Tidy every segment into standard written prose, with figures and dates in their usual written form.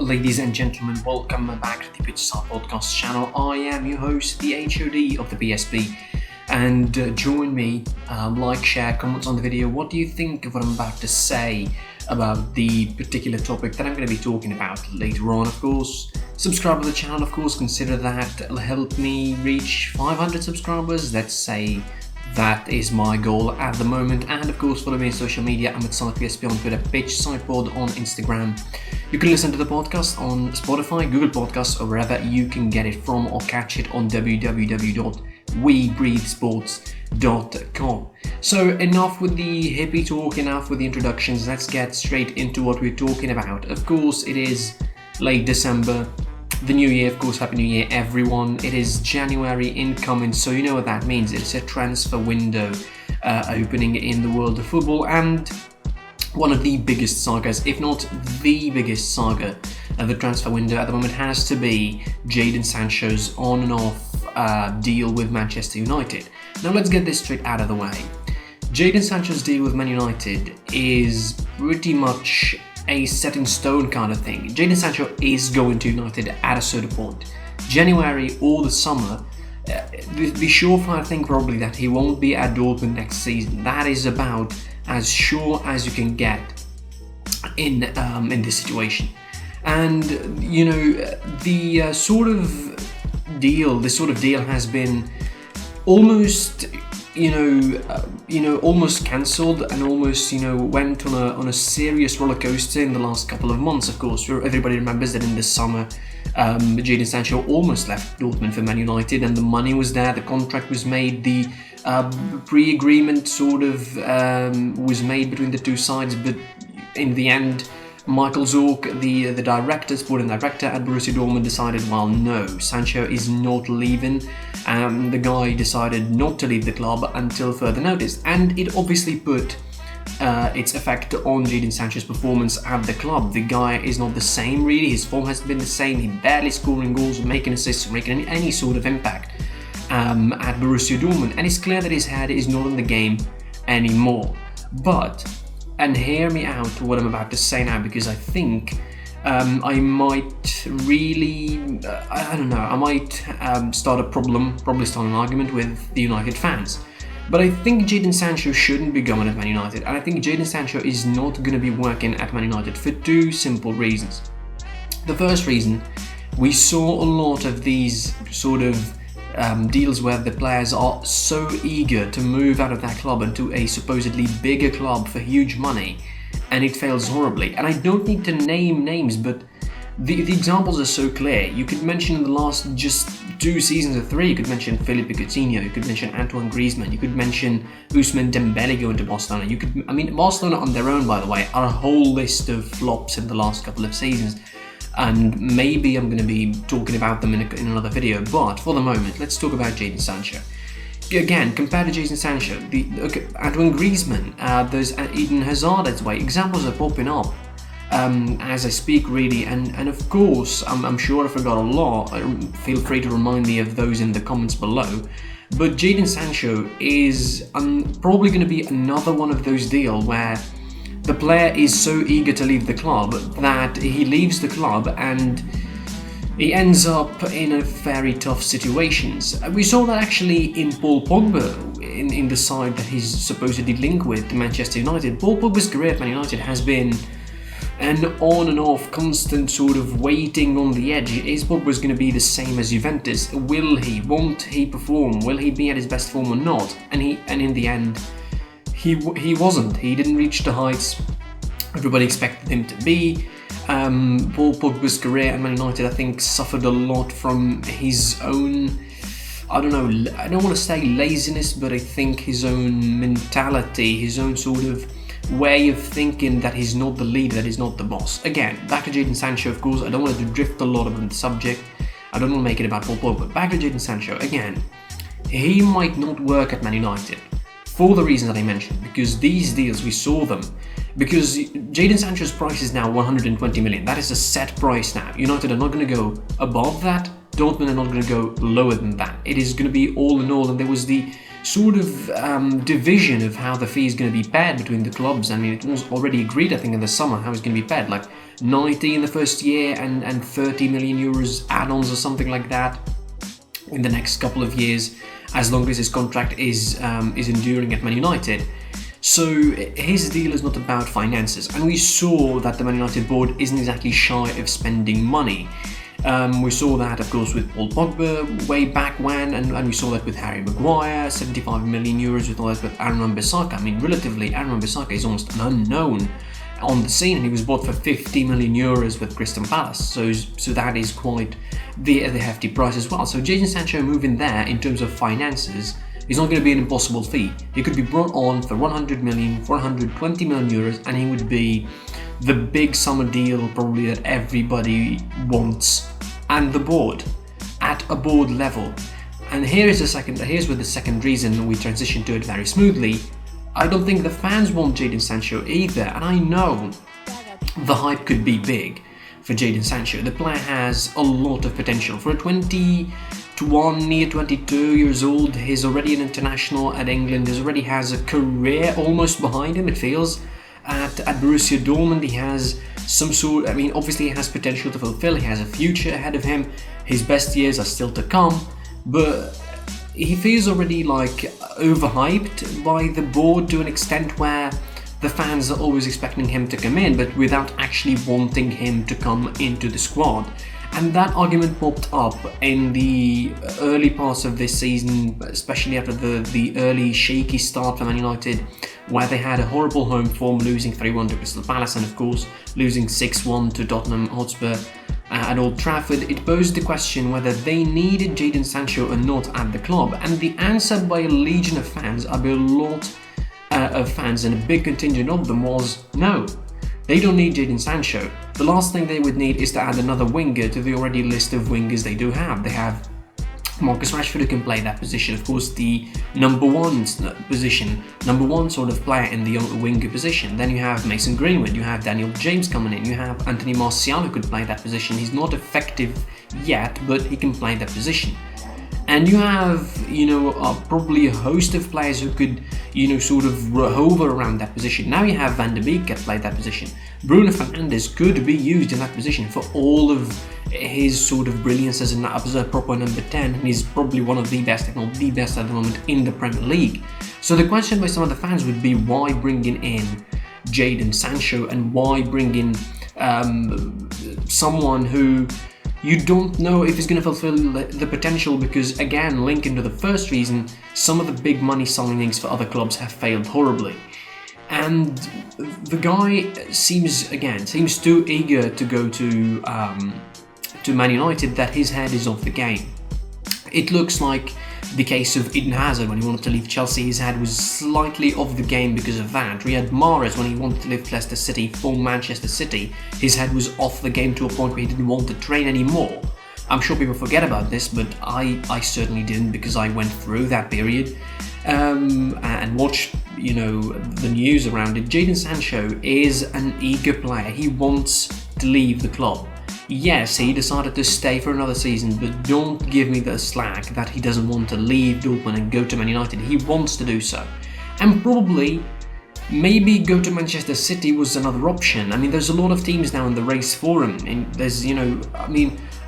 ladies and gentlemen, welcome back to the Pitchside Podcast channel. I am your host, the HOD of the PSP, and join me, like, share, comments on the video. What do you think of what I'm about to say about the particular topic that I'm going to be talking about later on, of course? Subscribe to the channel, of course, consider that. It'll help me reach 500 subscribers, let's say. That is my goal at the moment, and of course follow me on social media. I'm at PSP on Twitter, PitchsidePod on Instagram. You can listen to the podcast on Spotify, Google Podcasts, or wherever you can get it from, or catch it on www.webreathesports.com. So enough with the hippie talk, enough with the introductions, let's get straight into what we're talking about. Of course, it is late December. The new year, of course, Happy New Year everyone. It is January incoming, so you know what that means. It's a transfer window opening in the world of football, and one of the biggest sagas, if not the biggest saga of the transfer window at the moment, has to be Jadon Sancho's on and off deal with Manchester United. Now let's get this straight out of the way. Jadon Sancho's deal with Man United is pretty much a set in stone kind of thing. Jadon Sancho is going to United at a certain point. January or the summer, the surefire thing probably that he won't be at Dortmund next season. That is about as sure as you can get in this situation. And you know, this sort of deal has been almost almost cancelled, and almost went on a serious roller coaster in the last couple of months. Of course, everybody remembers that in the summer, Jadon Sancho almost left Dortmund for Man United, and the money was there, the contract was made, the pre-agreement sort of was made between the two sides, but in the end, Michael Zorc, the sporting director at Borussia Dortmund, decided, well, no, Sancho is not leaving. The guy decided not to leave the club until further notice, and it obviously put its effect on Jadon Sancho's performance at the club. The guy is not the same, really. His form hasn't been the same. He barely scoring goals, making assists, making any sort of impact at Borussia Dortmund, and it's clear that his head is not in the game anymore. But, and hear me out what I'm about to say now, because I think I might really, I might start a problem, probably start an argument with the United fans. But I think Jadon Sancho shouldn't be going at Man United, and I think Jadon Sancho is not going to be working at Man United for two simple reasons. The first reason, we saw a lot of these sort of deals where the players are so eager to move out of that club into a supposedly bigger club for huge money, and it fails horribly. And I don't need to name names, but the examples are so clear. You could mention in the last just 2 seasons or 3, you could mention Philippe Coutinho, you could mention Antoine Griezmann, you could mention Ousmane Dembele going to Barcelona. Barcelona on their own, by the way, are a whole list of flops in the last couple of seasons. And maybe I'm going to be talking about them in another video, but for the moment, let's talk about Jadon Sancho. Again, compared to Jadon Sancho, Antoine Griezmann, there's Eden Hazard as well. Examples are popping up as I speak, really, and of course, I'm sure I forgot a lot. Feel free to remind me of those in the comments below. But Jadon Sancho is probably going to be another one of those deals where the player is so eager to leave the club that he leaves the club and he ends up in a very tough situations. We saw that actually in Paul Pogba, in the side that he's supposedly linked with, Manchester United. Paul Pogba's career at Man United has been an on and off, constant sort of waiting on the edge. Is Pogba's going to be the same as Juventus? Will he? Won't he perform? Will he be at his best form or not? And in the end, he wasn't. He didn't reach the heights everybody expected him to be. Paul Pogba's career at Man United, I think, suffered a lot from his own, I don't want to say laziness, but I think his own mentality, his own sort of way of thinking that he's not the leader, that he's not the boss. Again, back to Jadon Sancho, of course. I don't want to drift a lot on the subject. I don't want to make it about Paul Pogba. Back to Jadon Sancho. Again, he might not work at Man United for the reason that I mentioned, because these deals, we saw them, because Jadon Sancho's price is now 120 million. That is a set price now. United are not going to go above that. Dortmund are not going to go lower than that. It is going to be all in all, and there was the sort of division of how the fee is going to be paid between the clubs. I mean, it was already agreed, I think, in the summer how it's going to be paid. Like 90 in the first year and 30 million euros add-ons or something like that in the next couple of years, as long as his contract is enduring at Man United. So his deal is not about finances, and we saw that the Man United board isn't exactly shy of spending money. We saw that, of course, with Paul Pogba way back when, and we saw that with Harry Maguire, 75 million euros, we saw that with Aaron Wan-Bissaka. I mean, relatively, Aaron Wan-Bissaka is almost an unknown on the scene, and he was bought for 50 million euros with Crystal Palace, so that is quite the hefty price as well. So Jadon Sancho moving there in terms of finances is not going to be an impossible feat. He could be brought on for 100 million, 420 million euros, and he would be the big summer deal probably that everybody wants, and the board, at a board level. And here's where the second reason we transition to it very smoothly. I don't think the fans want Jadon Sancho either, and I know the hype could be big for Jadon Sancho. The player has a lot of potential. For a 21, near 22 years old, he's already an international at England, he already has a career almost behind him, it feels. At Borussia Dortmund, he has some sort, obviously he has potential to fulfill, he has a future ahead of him, his best years are still to come, but he feels already like overhyped by the board to an extent where the fans are always expecting him to come in, but without actually wanting him to come into the squad. And that argument popped up in the early parts of this season, especially after the early shaky start for Man United, where they had a horrible home form, losing 3-1 to Crystal Palace and of course losing 6-1 to Tottenham Hotspur at Old Trafford. It posed the question whether they needed Jadon Sancho or not at the club, and the answer by a legion of fans, a lot of fans, and a big contingent of them was no. They don't need Jadon Sancho. The last thing they would need is to add another winger to the already list of wingers they do have. They have Marcus Rashford, who can play that position, of course the number one sort of player in the winger position. Then you have Mason Greenwood, you have Daniel James coming in, you have Anthony Martial, who could play that position. He's not effective yet, but he can play that position. And you have, probably a host of players who could, sort of hover around that position. Now you have Van de Beek can play that position. Bruno Fernandes could be used in that position for all of his sort of brilliance as a proper number 10, and he's probably one of the best, if not the best at the moment in the Premier League. So the question by some of the fans would be, why bringing in Jadon Sancho, and why bring in someone who you don't know if he's going to fulfill the potential, because again, linking to the first reason, some of the big money signings for other clubs have failed horribly. And the guy seems too eager to go to Man United that his head is off the game. It looks like the case of Eden Hazard when he wanted to leave Chelsea. His head was slightly off the game because of that. Riyad Mahrez, when he wanted to leave Leicester City for Manchester City, his head was off the game to a point where he didn't want to train anymore. I'm sure people forget about this, but I certainly didn't, because I went through that period and watched the news around it. Jadon Sancho is an eager player. He wants to leave the club. Yes, he decided to stay for another season, but don't give me the slack that he doesn't want to leave Dortmund and go to Man United. He wants to do so. And probably, maybe go to Manchester City was another option. There's a lot of teams now in the race for him. And there's,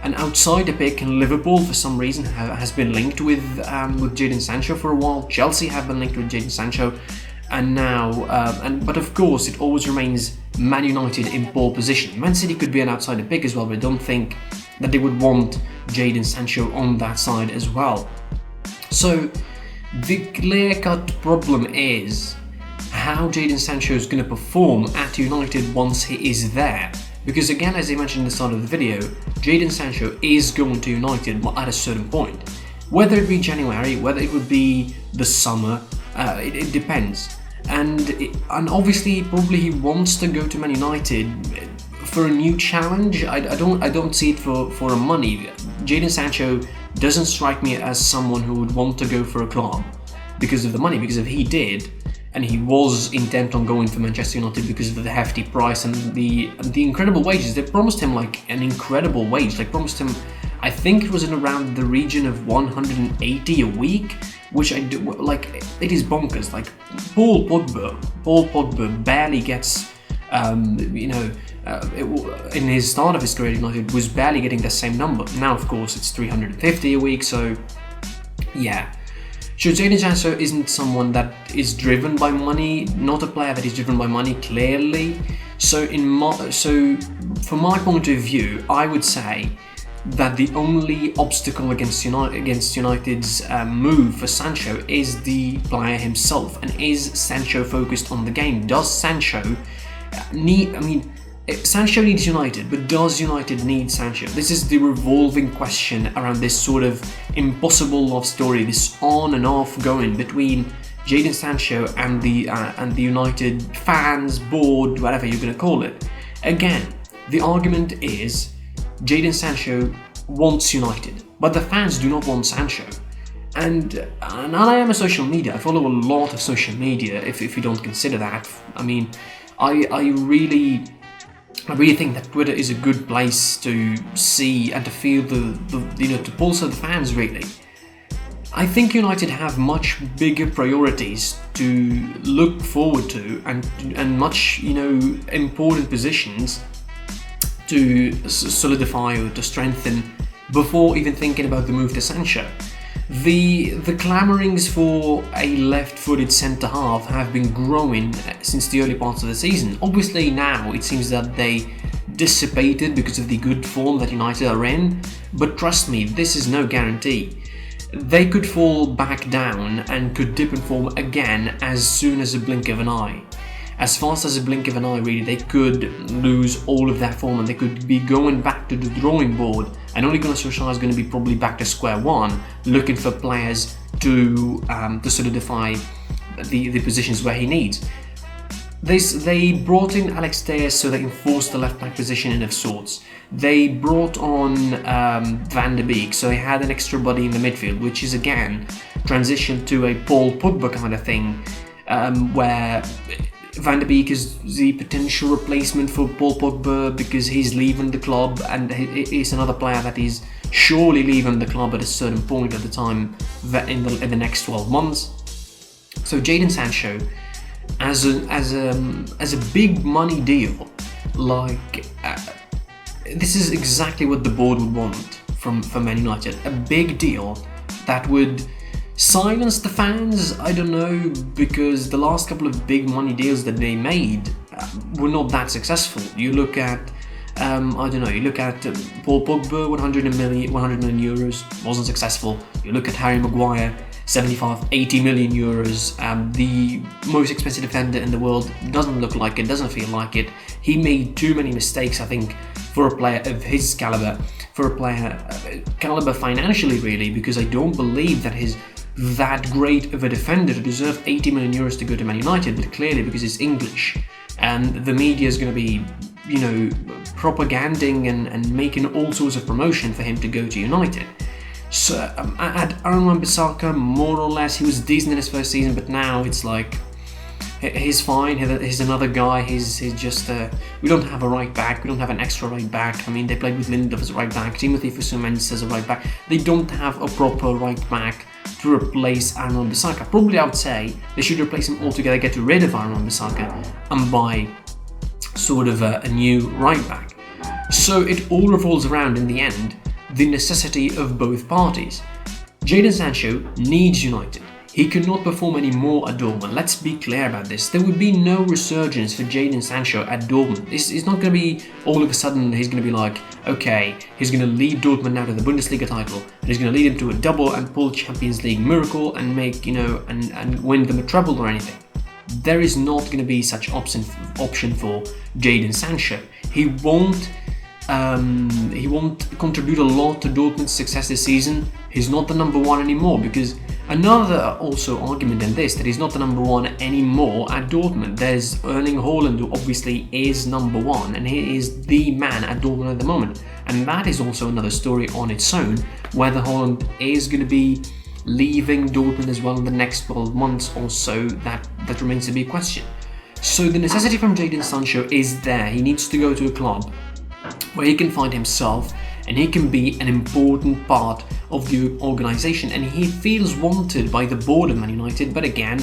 an outsider pick, and Liverpool for some reason has been linked with Jadon Sancho for a while. Chelsea have been linked with Jadon Sancho. And now, but of course, it always remains Man United in pole position. Man City could be an outsider pick as well, but I don't think that they would want Jadon Sancho on that side as well. So the clear-cut problem is how Jadon Sancho is going to perform at United once he is there. Because again, as I mentioned in the start of the video, Jadon Sancho is going to United at a certain point. Whether it be January, whether it would be the summer, it depends. And obviously, probably he wants to go to Man United for a new challenge. I don't see it for a money. Jadon Sancho doesn't strike me as someone who would want to go for a club because of the money. Because if he did, and he was intent on going for Manchester United because of the hefty price and the incredible wages, they promised him like an incredible wage. They promised him, I think it was in around the region of 180 a week, which it is bonkers. Like Paul Pogba barely gets In his start of his career at United was barely getting the same number. Now, of course, it's 350 a week, so yeah. So Jadon Sancho isn't someone that is driven by money, not a player that is driven by money, clearly. So from my point of view, I would say that the only obstacle against United's move for Sancho is the player himself. And is Sancho focused on the game? Does Sancho Sancho needs United, but does United need Sancho? This is the revolving question around this sort of impossible love story, this on and off going between Jadon Sancho and the United fans, board, whatever you're going to call it. Again, the argument is Jadon Sancho wants United, but the fans do not want Sancho. And I am a social media. I follow a lot of social media. If you don't consider that, I really think that Twitter is a good place to see and to feel the pulse of the fans, really. I think United have much bigger priorities to look forward to and much important positions to solidify or to strengthen before even thinking about the move to Sancho. The clamorings for a left-footed centre-half have been growing since the early parts of the season. Obviously now it seems that they dissipated because of the good form that United are in, but trust me, this is no guarantee. They could fall back down and could dip in form again as soon as a blink of an eye. As fast as a blink of an eye, really, they could lose all of that form and they could be going back to the drawing board. And Ole Gunnar Solskjaer is going to be probably back to square one, looking for players to solidify the positions where he needs. They brought in Alex Telles so they enforced the left back position in of sorts. They brought on Van de Beek, so they had an extra body in the midfield, which is again transitioned to a Paul Pogba kind of thing, where Van de Beek is the potential replacement for Paul Pogba because he's leaving the club, and he's another player that is surely leaving the club at a certain point at the time in the next 12 months. So Jadon Sancho, as a big money deal, this is exactly what the board would want from Man United. A big deal that would silence the fans, I don't know, because the last couple of big money deals that they made were not that successful. You look at, you look at Paul Pogba, 100 million euros, wasn't successful. You look at Harry Maguire, 75-80 million euros, the most expensive defender in the world, doesn't look like it, doesn't feel like it. He made too many mistakes, I think, for a player of his caliber, caliber financially, really, because I don't believe that he's that great of a defender to deserve 80 million euros to go to Man United, but clearly because he's English and the media is going to be, propaganding and making all sorts of promotion for him to go to United. So at Aaron Wan-Bissaka, more or less, he was decent in his first season, but now it's like he's fine. He's another guy. He's just we don't have a right back. We don't have an extra right back. I mean, they played with Lindelof as a right back, Timothy Fosu-Mensah as a right back. They don't have a proper right back to replace Aaron Wan-Bissaka. Probably I would say they should replace him altogether, get rid of Aaron Wan-Bissaka and buy sort of a new right back. So it all revolves around, in the end, the necessity of both parties. Jadon Sancho needs United. He cannot perform any more at Dortmund. Let's be clear about this. There would be no resurgence for Jadon Sancho at Dortmund. It's not going to be all of a sudden he's going to be like, okay, he's going to lead Dortmund now to the Bundesliga title, and he's going to lead him to a double and pull Champions League miracle and make, and win them a treble or anything. There is not going to be such option for Jadon Sancho. He won't contribute a lot to Dortmund's success this season. He's not the number one anymore, because another also argument in this, that he's not the number one anymore at Dortmund. There's Erling Haaland, who obviously is number one, and he is the man at Dortmund at the moment. And that is also another story on its own, whether Haaland is going to be leaving Dortmund as well in the next 12 months or so. That remains to be a question. So the necessity from Jadon Sancho is there. He needs to go to a club where he can find himself and he can be an important part of the organisation, and he feels wanted by the board of Man United. But again,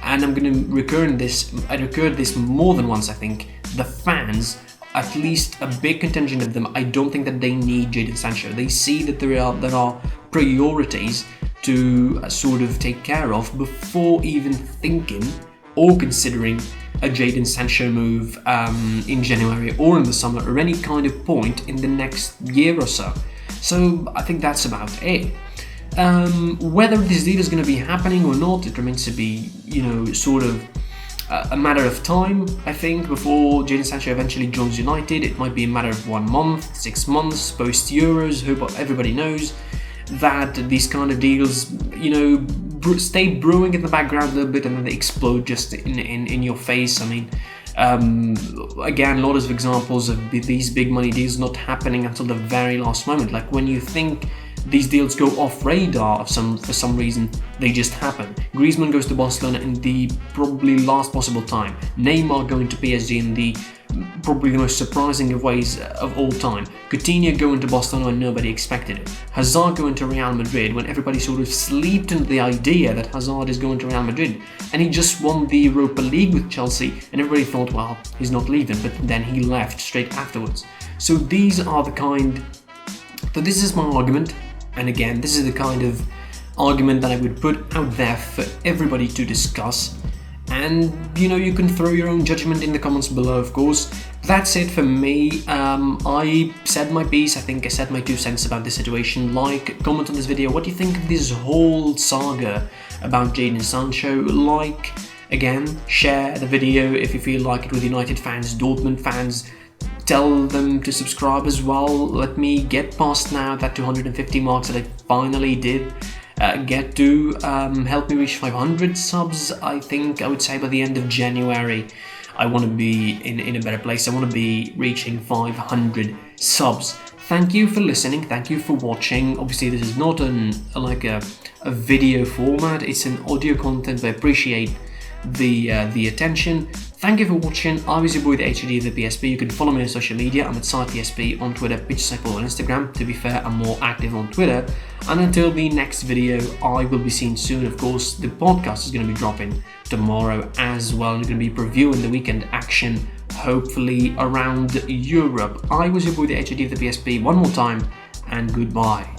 and I'm going to recur this more than once, I think, the fans, at least a big contingent of them, I don't think that they need Jadon Sancho. They see that there are priorities to sort of take care of before even thinking or considering a Jadon Sancho move in January or in the summer or any kind of point in the next year or so. So I think that's about it. Whether this deal is going to be happening or not, it remains to be, sort of a matter of time, I think, before Jadon Sancho eventually joins United. It might be a matter of 1 month, 6 months, post Euros. Everybody knows that these kind of deals, stay brewing in the background a little bit and then they explode just in your face. I mean, again, a lot of examples of these big money deals not happening until the very last moment. Like when you think these deals go off radar for some reason, they just happen. Griezmann goes to Barcelona in the probably last possible time. Neymar going to PSG in the probably the most surprising of ways of all time. Coutinho going to Barcelona when nobody expected it. Hazard going to Real Madrid when everybody sort of sleeped into the idea that Hazard is going to Real Madrid. And he just won the Europa League with Chelsea and everybody thought, well, he's not leaving, but then he left straight afterwards. So these are the kind... So this is my argument. And again, this is the kind of argument that I would put out there for everybody to discuss. And, you can throw your own judgment in the comments below, of course. That's it for me. I said my piece. I think I said my 2 cents about the situation. Like, comment on this video. What do you think of this whole saga about Jadon Sancho? Like, again, share the video if you feel like it with United fans, Dortmund fans. Tell them to subscribe as well. Let me get past now that 250 marks that I finally did get to. Help me reach 500 subs. I think I would say by the end of January I want to be in a better place. I want to be reaching 500 subs. Thank you for listening. Thank you for watching. Obviously this is not a video format. It's an audio content, but I appreciate the attention. Thank you for watching. I was your boy, the HOD of the PSP. You can follow me on social media. I'm at SciPSP on Twitter, PitchCycle on Instagram. To be fair, I'm more active on Twitter. And until the next video, I will be seen soon. Of course, the podcast is going to be dropping tomorrow as well. I'm going to be previewing the weekend action, hopefully around Europe. I was your boy, the HOD of the PSP. One more time, and goodbye.